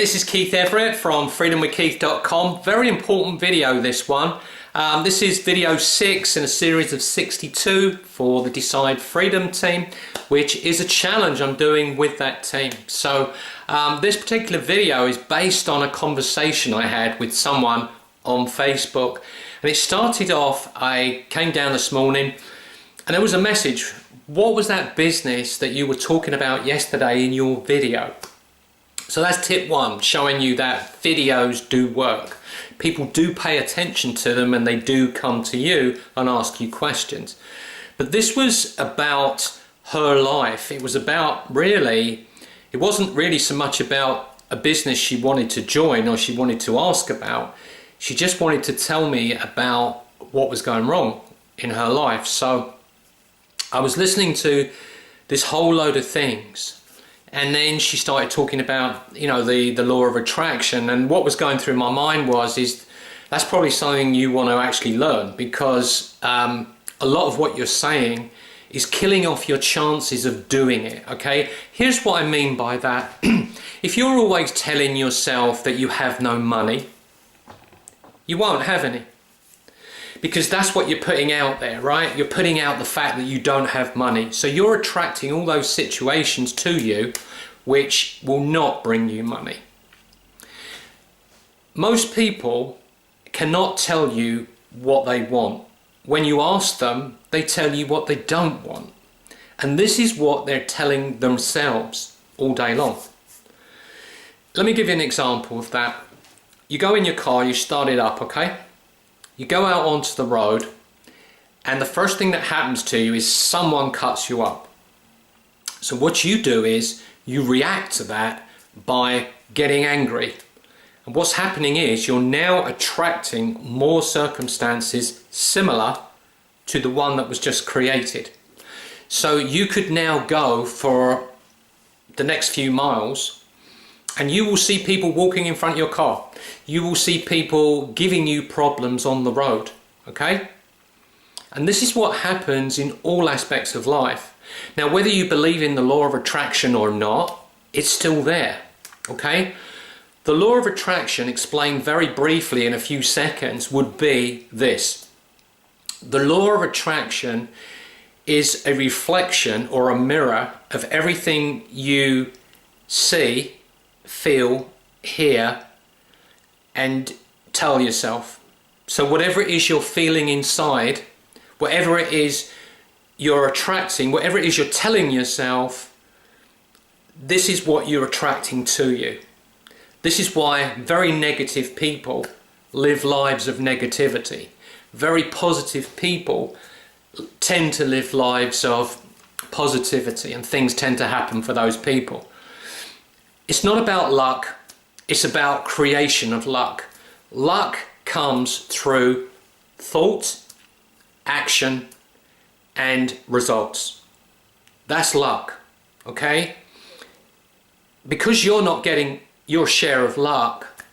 This is Keith Everett from freedomwithkeith.com. Very important video, this one. This is video 6 in a series of 62 for the Decide Freedom team, which is a challenge I'm doing with that team. So this particular video is based on a conversation I had with someone on Facebook. And it started off, I came down this morning and there was a message. What was that business that you were talking about yesterday in your video? So that's tip 1, showing you that videos do work. People do pay attention to them and they do come to you and ask you questions. But this was about her life. It was about it wasn't really so much about a business she wanted to join or she wanted to ask about. She just wanted to tell me about what was going wrong in her life. So I was listening to this whole load of things. And then she started talking about, the law of attraction. And what was going through my mind is that's probably something you want to actually learn, because a lot of what you're saying is killing off your chances of doing it, okay? Here's what I mean by that. If you're always telling yourself that you have no money, you won't have any. Because that's what you're putting out there, right? You're putting out the fact that you don't have money. So you're attracting all those situations to you which will not bring you money. Most people cannot tell you what they want. When you ask them, they tell you what they don't want. And this is what they're telling themselves all day long. Let me give you an example of that. You go in your car, you start it up, okay? You go out onto the road and the first thing that happens to you is someone cuts you up. So what you do is you react to that by getting angry. And what's happening is you're now attracting more circumstances similar to the one that was just created. So you could now go for the next few miles and you will see people walking in front of your car. You will see people giving you problems on the road, okay? And this is what happens in all aspects of life. Now, whether you believe in the law of attraction or not, it's still there, okay? The law of attraction, explained very briefly in a few seconds, would be this. The law of attraction is a reflection or a mirror of everything you see, feel, hear, and tell yourself. So whatever it is you're feeling inside, whatever it is you're attracting, whatever it is you're telling yourself, this is what you're attracting to you. This is why very negative people live lives of negativity. Very positive people tend to live lives of positivity, and things tend to happen for those people. It's not about luck, it's about creation of luck. Luck comes through thought, action, and results. That's luck, okay? Because you're not getting your share of luck,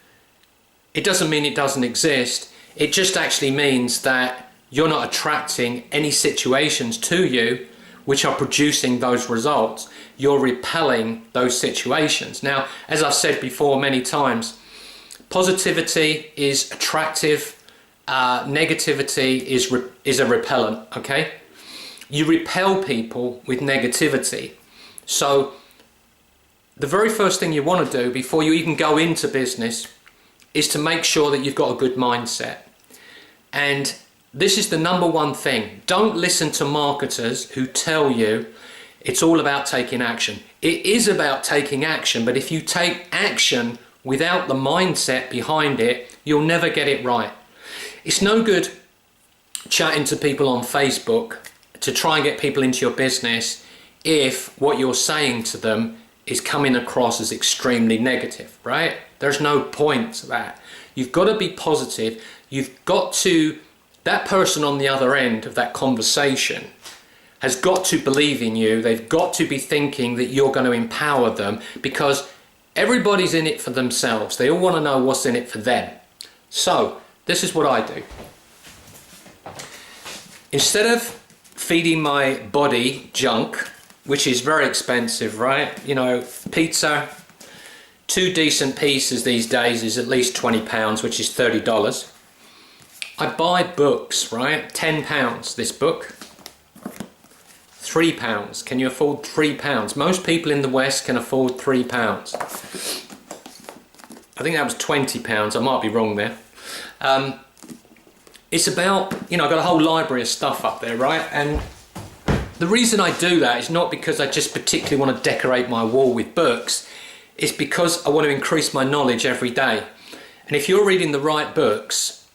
it doesn't mean it doesn't exist. It just actually means that you're not attracting any situations to you which are producing those results. You're repelling those situations. Now, as I've said before many times, positivity is attractive, negativity is a repellent, okay? You repel people with negativity. So the very first thing you want to do before you even go into business is to make sure that you've got a good mindset. And this is the number one thing. Don't listen to marketers who tell you it's all about taking action. It is about taking action, but if you take action without the mindset behind it, you'll never get it right. It's no good chatting to people on Facebook to try and get people into your business if what you're saying to them is coming across as extremely negative, right? There's no point to that. You've got to be positive. That person on the other end of that conversation has got to believe in you. They've got to be thinking that you're going to empower them, because everybody's in it for themselves. They all want to know what's in it for them. So this is what I do. Instead of feeding my body junk, which is very expensive, right? Pizza, 2 decent pieces these days is at least £20, which is $30. I buy books, right? £10 this book. £3. Can you afford £3? Most people in the West can afford £3. I think that was £20. I might be wrong there. It's about, you know, I've got a whole library of stuff up there, right? And the reason I do that is not because I just particularly want to decorate my wall with books. It's because I want to increase my knowledge every day. And if you're reading the right books,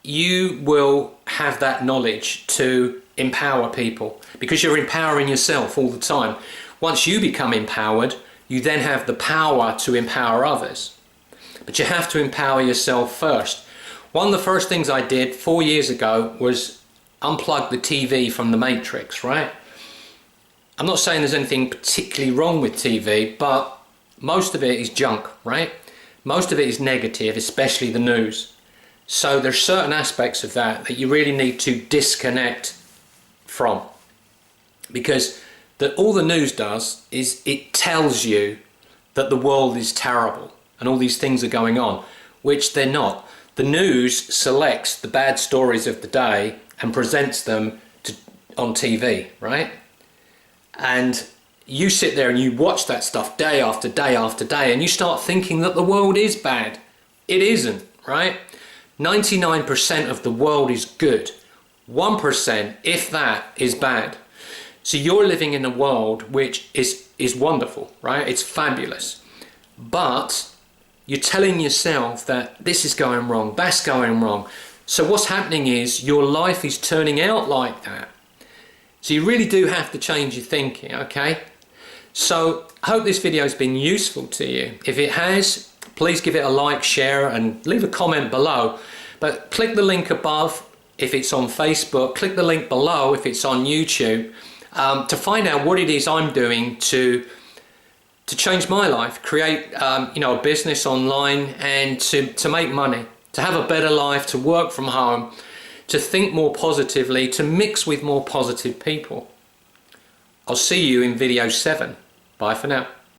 you will have that knowledge to empower people, because you're empowering yourself all the time. Once you become empowered, you then have the power to empower others. But you have to empower yourself first. One of the first things I did 4 years ago was unplug the TV from the Matrix, right? I'm not saying there's anything particularly wrong with TV, but most of it is junk, right? Most of it is negative, especially the news. So there's certain aspects of that you really need to disconnect from. Because all the news does is it tells you that the world is terrible and all these things are going on, which they're not. The news selects the bad stories of the day and presents them on TV, right? And you sit there and you watch that stuff day after day after day, and you start thinking that the world is bad. It isn't, right? 99% of the world is good. 1%, if that, is bad. So you're living in a world which is wonderful, right? It's fabulous. But you're telling yourself that this is going wrong, that's going wrong. So what's happening is your life is turning out like that. So you really do have to change your thinking, okay? So I hope this video has been useful to you. If it has, please give it a like, share, and leave a comment below. But click the link above if it's on Facebook, click the link below if it's on YouTube, to find out what it is I'm doing to change my life, create a business online, and to make money, to have a better life, to work from home, to think more positively, to mix with more positive people. I'll see you in video 7. Bye for now.